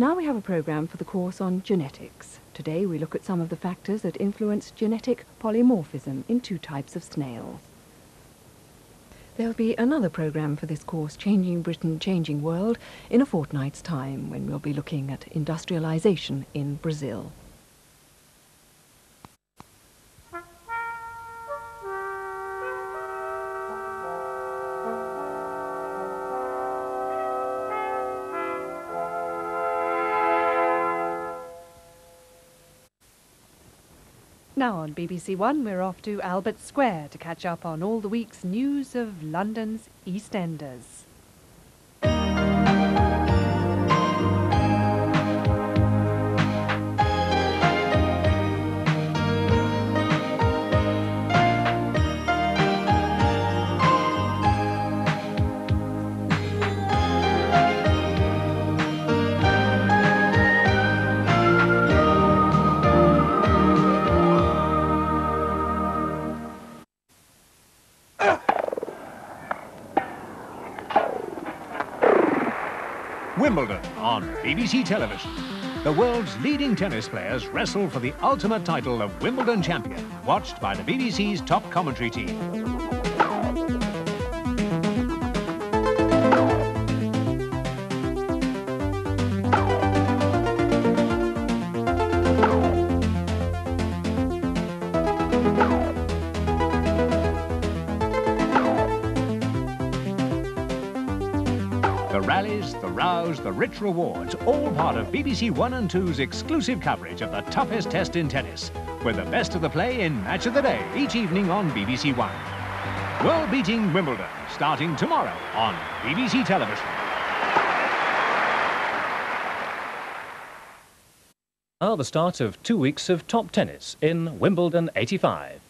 Now we have a programme for the course on genetics. Today we look at some of the factors that influence genetic polymorphism in two types of snails. There'll be another programme for this course, Changing Britain, Changing World, in a fortnight's time, when we'll be looking at industrialisation in Brazil. Now on BBC One, we're off to Albert Square to catch up on all the week's news of London's EastEnders. Wimbledon on BBC television. The world's leading tennis players wrestle for the ultimate title of Wimbledon champion, watched by the BBC's top commentary team. The rallies, the rows, the rich rewards, all part of BBC One and 2's exclusive coverage of the toughest test in tennis, with the best of the play in Match of the Day each evening on BBC One. World-beating Wimbledon, starting tomorrow on BBC television. Now the start of 2 weeks of top tennis in Wimbledon 85.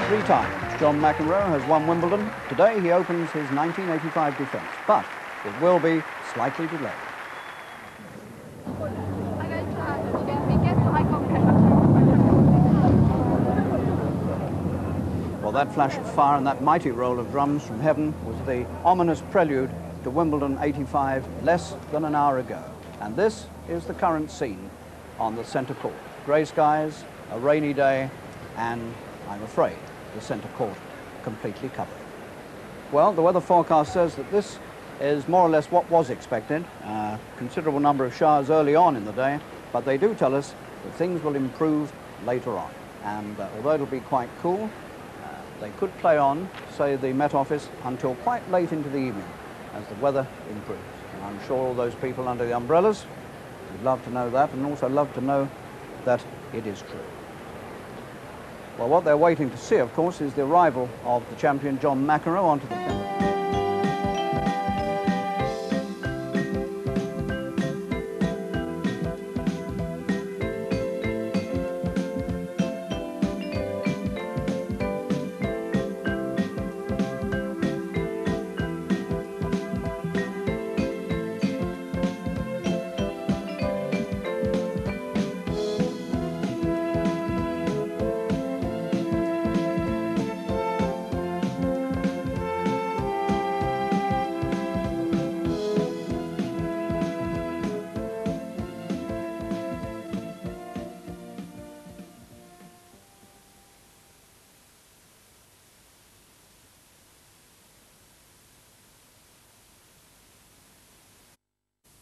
Three times John McEnroe has won Wimbledon. Today he opens his 1985 defence, but it will be slightly delayed. Well, that flash of fire and that mighty roll of drums from heaven was the ominous prelude to Wimbledon 85 less than an hour ago. And this is the current scene on the centre court. Grey skies, a rainy day, and I'm afraid the centre court completely covered. Well, the weather forecast says that this is more or less what was expected. Considerable number of showers early on in the day, but they do tell us that things will improve later on. And although it'll be quite cool, they could play on, say, the Met Office until quite late into the evening as the weather improves. And I'm sure all those people under the umbrellas would love to know that, and also love to know that it is true. Well, what they're waiting to see, of course, is the arrival of the champion John McEnroe onto the pitch.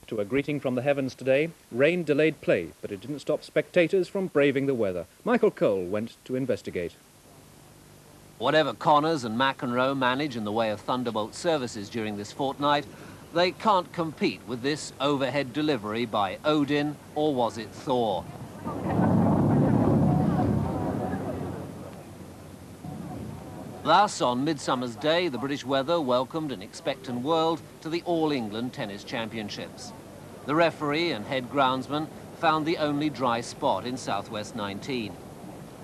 To a greeting from the heavens today, rain delayed play, but it didn't stop spectators from braving the weather. Michael Cole went to investigate. Whatever Connors and McEnroe manage in the way of Thunderbolt services during this fortnight, they can't compete with this overhead delivery by Odin, or was it Thor? Thus, on Midsummer's Day, the British weather welcomed an expectant world to the All-England Tennis Championships. The referee and head groundsman found the only dry spot in Southwest 19.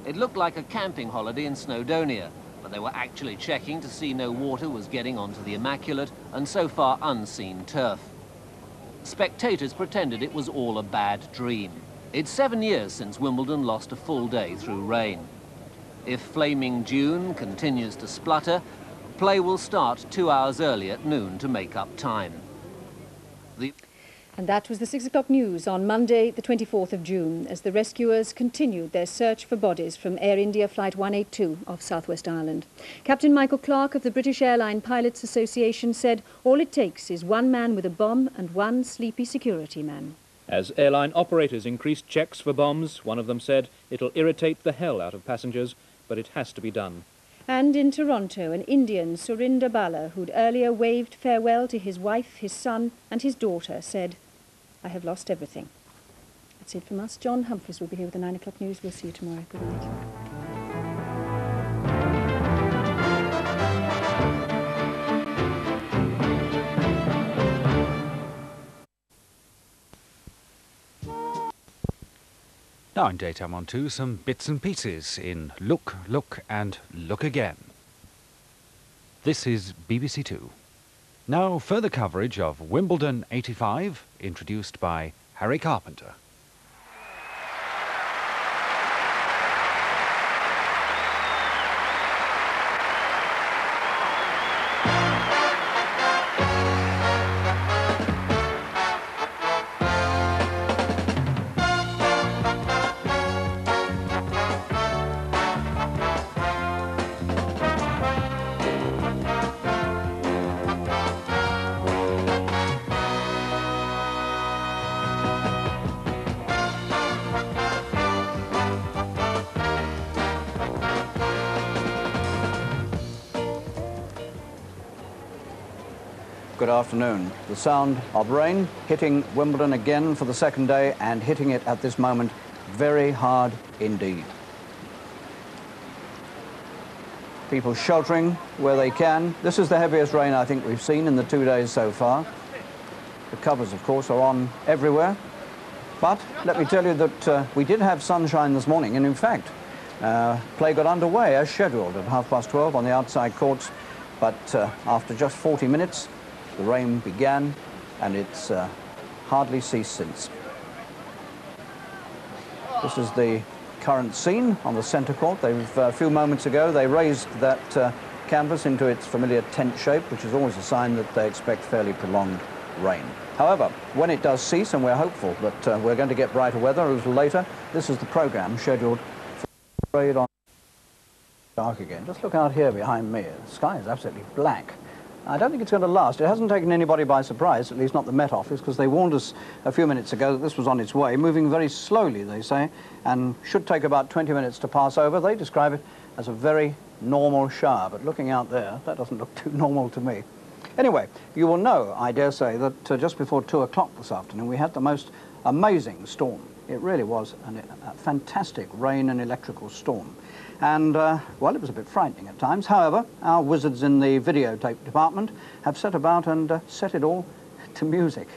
It looked like a camping holiday in Snowdonia, but they were actually checking to see no water was getting onto the immaculate and so far unseen turf. Spectators pretended it was all a bad dream. It's 7 years since Wimbledon lost a full day through rain. If Flaming June continues to splutter, play will start 2 hours early at noon to make up time. And that was the 6 o'clock news on Monday, the 24th of June, as the rescuers continued their search for bodies from Air India Flight 182 off Southwest Ireland. Captain Michael Clark of the British Airline Pilots Association said all it takes is one man with a bomb and one sleepy security man. As airline operators increased checks for bombs, one of them said, "It'll irritate the hell out of passengers, but it has to be done." And in Toronto, an Indian, Surinder Bala, who'd earlier waved farewell to his wife, his son and his daughter, said, "I have lost everything." That's it from us. John Humphreys will be here with the 9 o'clock news. We'll see you tomorrow. Good night. Now in Daytime on 2, some bits and pieces in Look, Look and Look Again. This is BBC 2. Now further coverage of Wimbledon 85, introduced by Harry Carpenter. Good afternoon. The sound of rain hitting Wimbledon again for the second day and hitting it at this moment very hard indeed. People sheltering where they can. This is the heaviest rain I think we've seen in the 2 days so far. The covers, of course, are on everywhere. But let me tell you that we did have sunshine this morning, and in fact, play got underway as scheduled at 12:30 on the outside courts. But after just 40 minutes, the rain began, and it's hardly ceased since. This is the current scene on the centre court. A few moments ago, they raised that canvas into its familiar tent shape, which is always a sign that they expect fairly prolonged rain. However, when it does cease, and we're hopeful that we're going to get brighter weather a little later, this is the programme scheduled for trade on dark again. Just look out here behind me. The sky is absolutely black. I don't think it's going to last. It hasn't taken anybody by surprise, at least not the Met Office, because they warned us a few minutes ago that this was on its way, moving very slowly, they say, and should take about 20 minutes to pass over. They describe it as a very normal shower, but looking out there, that doesn't look too normal to me. Anyway, you will know, I dare say, that just before 2 o'clock this afternoon, we had the most amazing storm. It really was a fantastic rain and electrical storm. And, well, it was a bit frightening at times. However, our wizards in the videotape department have set about and set it all to music.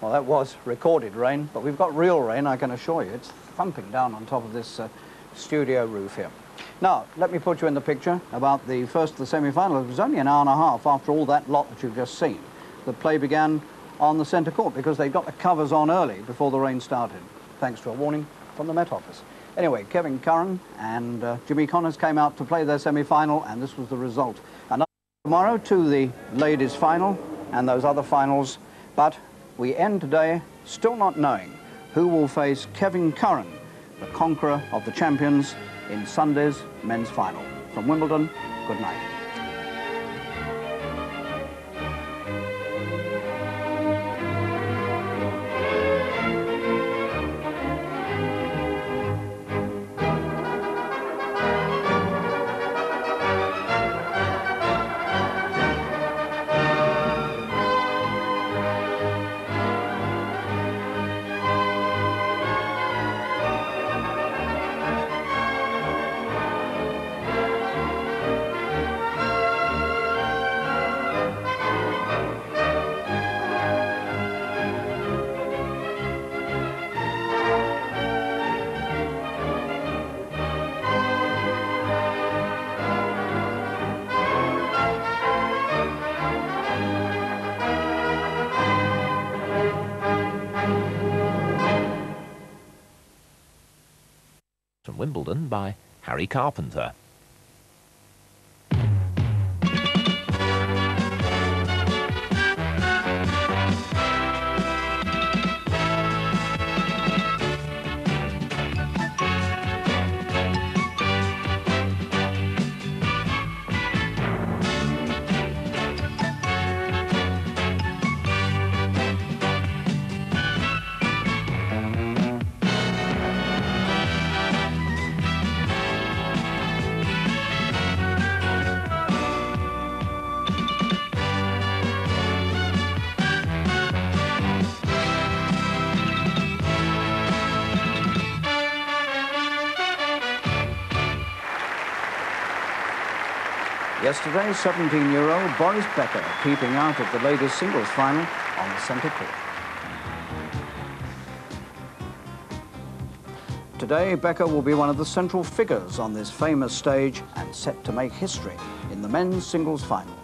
Well, that was recorded rain, but we've got real rain, I can assure you. It's thumping down on top of this studio roof here. Now, let me put you in the picture about the first of the semi-final. It was only an hour and a half after all that lot that you've just seen that play began on the centre court, because they got the covers on early before the rain started, thanks to a warning from the Met Office. Anyway, Kevin Curran and Jimmy Connors came out to play their semi-final, and this was the result. And tomorrow to the ladies' final and those other finals, but we end today still not knowing who will face Kevin Curran, the conqueror of the champions, in Sunday's men's final. From Wimbledon, good night. Wimbledon by Harry Carpenter. Yesterday, 17-year-old Boris Becker keeping out of the ladies' singles final on the centre court. Today, Becker will be one of the central figures on this famous stage and set to make history in the men's singles final.